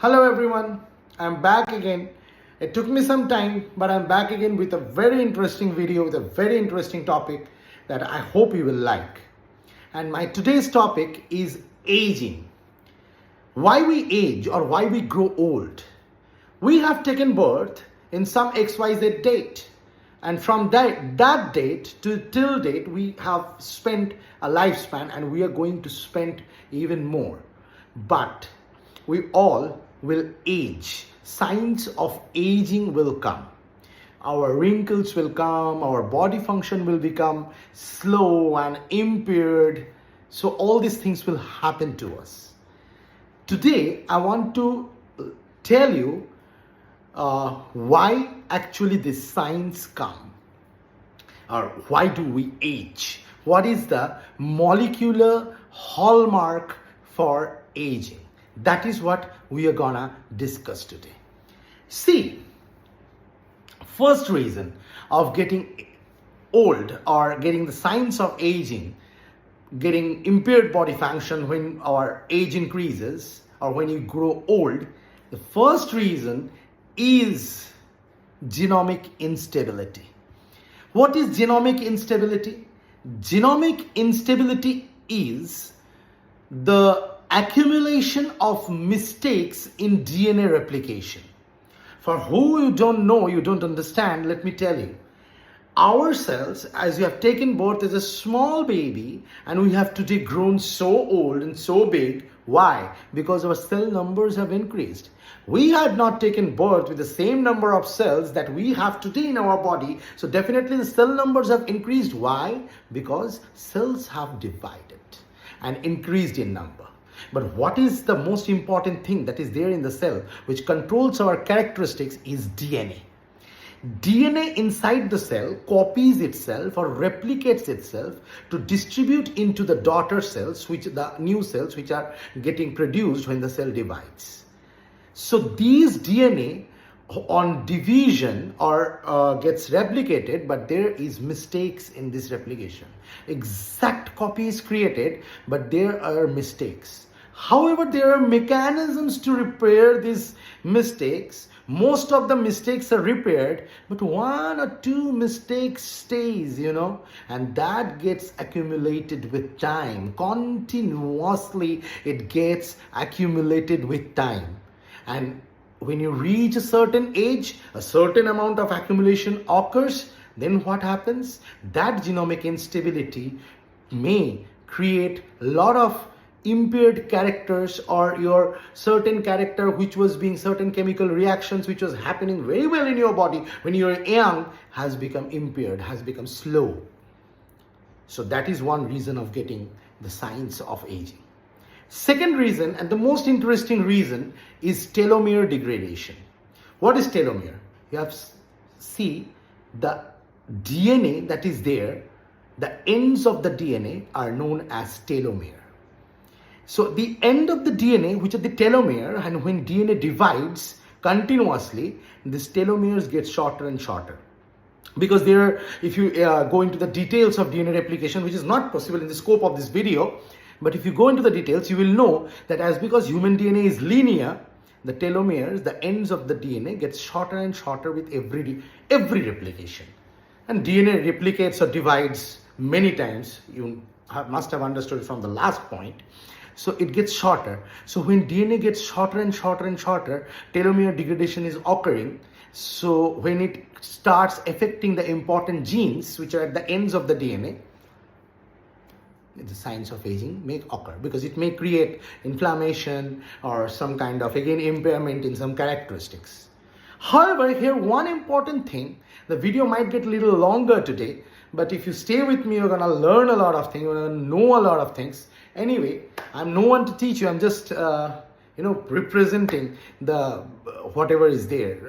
Hello everyone, I'm back again. It took me some time, but I'm back again with a very interesting video with a very interesting topic that I hope you will like. And my today's topic is aging. Why we age or why we grow old. We have taken birth in some XYZ date. And from that date to till date, we have spent a lifespan and we are going to spend even more. But we all will age. Signs of aging will come. Our wrinkles will come, our body function will become slow and impaired. So all these things will happen to us. Today, I want to tell you why actually these signs come, or why do we age? What is the molecular hallmark for aging? That is what we are gonna discuss today. See, first reason of getting old or getting the signs of aging, getting impaired body function when our age increases or when you grow old, the first reason is genomic instability. What is genomic instability? Genomic instability is the accumulation of mistakes in DNA replication. For who you don't know, you don't understand, let me tell you. Our cells, as you have taken birth as a small baby, and we have today grown so old and so big. Why? Because our cell numbers have increased. We had not taken birth with the same number of cells that we have today in our body. So definitely the cell numbers have increased. Why? Because cells have divided and increased in number. But what is the most important thing that is there in the cell which controls our characteristics is DNA. DNA inside the cell copies itself or replicates itself to distribute into the daughter cells, which the new cells which are getting produced when the cell divides. So these DNA on division or gets replicated, but there is mistakes in this replication. Exact copy is created, but there are mistakes. However, there are mechanisms to repair these mistakes. Most of the mistakes are repaired, but one or two mistakes stays, and that gets accumulated with time. Continuously, it gets accumulated with time. And when you reach a certain age, a certain amount of accumulation occurs, then what happens? That genomic instability may create a lot of impaired characters, or your certain character which was being certain chemical reactions which was happening very well in your body when you were young has become impaired, has become slow. So that is one reason of getting the signs of aging. Second reason, and the most interesting reason, is telomere degradation. What is telomere? You have see the DNA that is there, the ends of the DNA are known as telomere. So the end of the DNA, which are the telomere, and when DNA divides continuously, this telomeres get shorter and shorter. Because there, if you go into the details of DNA replication, which is not possible in the scope of this video, but if you go into the details, you will know that because human DNA is linear, the telomeres, the ends of the DNA, gets shorter and shorter with every replication. And DNA replicates or divides many times. You must have understood from the last point. So it gets shorter. So when DNA gets shorter and shorter and shorter, telomere degradation is occurring. So when it starts affecting the important genes which are at the ends of the DNA, the signs of aging may occur, because it may create inflammation or some kind of, again, impairment in some characteristics. However, here one important thing, the video might get a little longer today, but if you stay with me, you're gonna learn a lot of things, you're gonna know a lot of things. Anyway, I'm no one to teach you. I'm just, representing the whatever is there,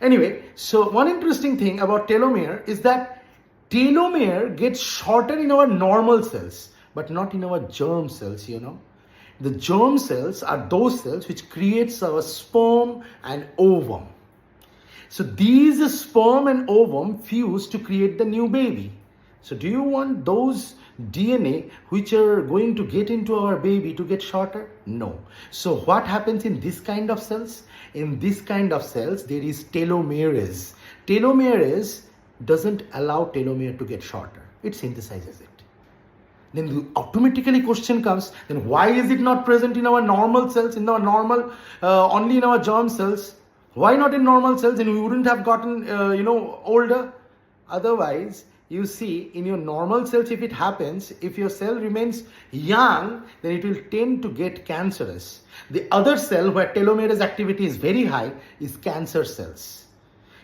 Anyway, so one interesting thing about telomere is that telomere gets shorter in our normal cells, but not in our germ cells, The germ cells are those cells which creates our sperm and ovum. So these sperm and ovum fuse to create the new baby. So do you want those DNA which are going to get into our baby to get shorter? No. So what happens in this kind of cells? In this kind of cells, there is telomerase. Telomerase doesn't allow telomere to get shorter. It synthesizes it. Then the automatically question comes, then why is it not present in our normal cells, in our normal, only in our germ cells? Why not in normal cells? And we wouldn't have gotten, older. Otherwise, you see, in your normal cells, if it happens, if your cell remains young, then it will tend to get cancerous. The other cell where telomerase activity is very high is cancer cells.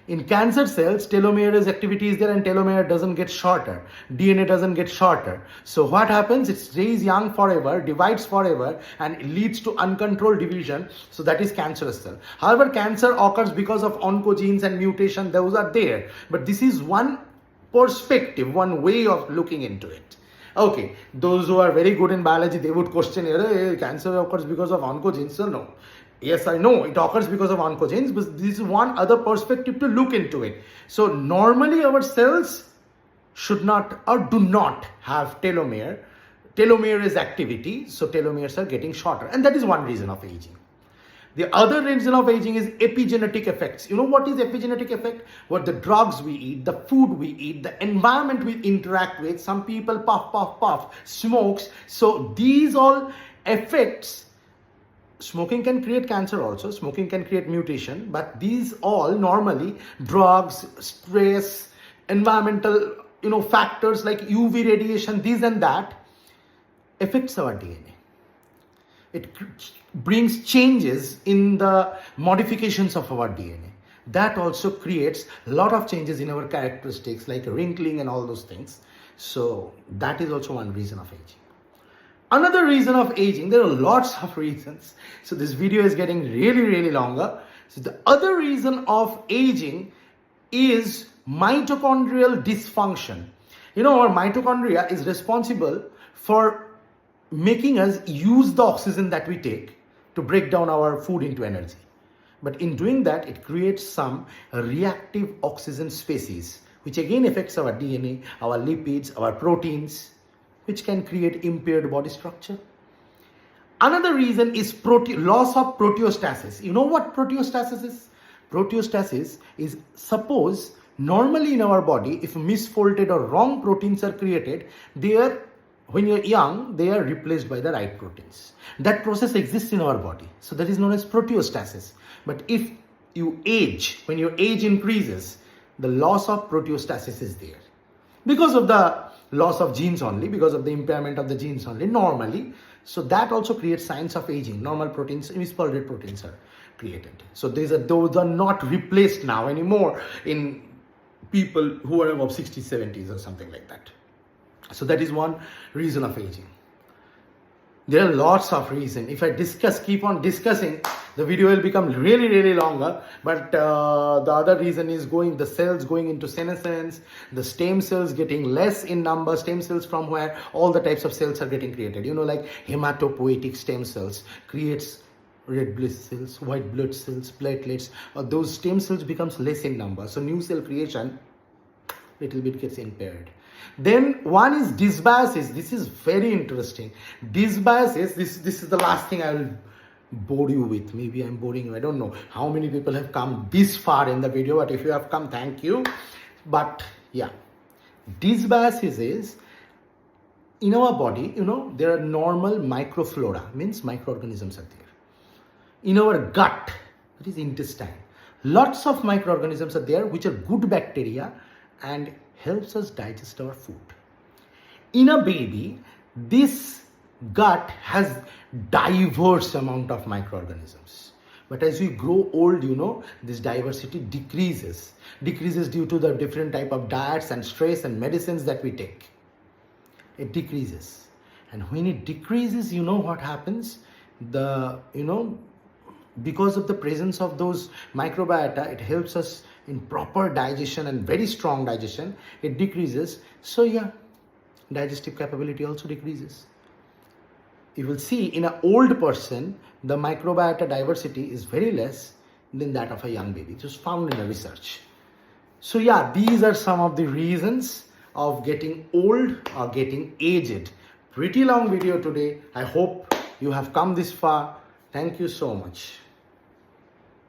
In cancer cells, telomerase activity is there and telomere doesn't get shorter. DNA doesn't get shorter. So what happens? It stays young forever, divides forever, and it leads to uncontrolled division. So that is cancerous cell. However, cancer occurs because of oncogenes and mutation. Those are there. But this is one perspective, one way of looking into it. Okay, those who are very good in biology, they would question, cancer occurs because of oncogenes. So no. Yes, I know it occurs because of oncogenes, but this is one other perspective to look into it. So normally our cells should not or do not have telomerase activity, so telomeres are getting shorter, and that is one reason of aging. The other reason of aging is epigenetic effects. You know what is epigenetic effect? What the drugs we eat, the food we eat, the environment we interact with. Some people puff, smokes. So these all effects. Smoking can create cancer also. Smoking can create mutation. But these all normally drugs, stress, environmental factors like UV radiation, this and that affects our DNA. It brings changes in the modifications of our DNA. That also creates a lot of changes in our characteristics like wrinkling and all those things. So that is also one reason of aging. Another reason of aging, there are lots of reasons. So this video is getting really, really longer. So the other reason of aging is mitochondrial dysfunction. Our mitochondria is responsible for making us use the oxygen that we take to break down our food into energy. But in doing that, it creates some reactive oxygen species, which again affects our DNA, our lipids, our proteins, which can create impaired body structure. Another reason is loss of proteostasis. You know what proteostasis is? Proteostasis is, suppose normally in our body, if misfolded or wrong proteins are created, when you're young, they are replaced by the right proteins. That process exists in our body. So that is known as proteostasis. But if you age, when your age increases, the loss of proteostasis is there. Because of the loss of genes only, because of the impairment of the genes only, normally. So that also creates signs of aging. Normal proteins, misfolded proteins are created. So those are not replaced now anymore in people who are above 60s, 70s or something like that. So that is one reason of aging. There are lots of reasons. If I keep on discussing, the video will become really, really longer. But the other reason is the cells going into senescence, the stem cells getting less in number, stem cells from where all the types of cells are getting created. Like hematopoietic stem cells creates red blood cells, white blood cells, platelets. Those stem cells becomes less in number. So new cell creation little bit gets impaired. Then one is dysbiosis. This is very interesting. Dysbiosis, this is the last thing I will bore you with. Maybe I'm boring you. I don't know how many people have come this far in the video, but if you have come, thank you. But yeah, dysbiosis is in our body, there are normal microflora, means microorganisms are there. In our gut, that is intestine, lots of microorganisms are there which are good bacteria and helps us digest our food. In a baby, this gut has diverse amount of microorganisms. But as we grow old, this diversity decreases due to the different type of diets and stress and medicines that we take. It decreases. And when it decreases, what happens? Because of the presence of those microbiota, it helps us in proper digestion and very strong digestion. It decreases. So yeah, digestive capability also decreases. You will see in an old person, the microbiota diversity is very less than that of a young baby. Just found in the research. So yeah, these are some of the reasons of getting old or getting aged. Pretty long video today. I hope you have come this far. Thank you so much.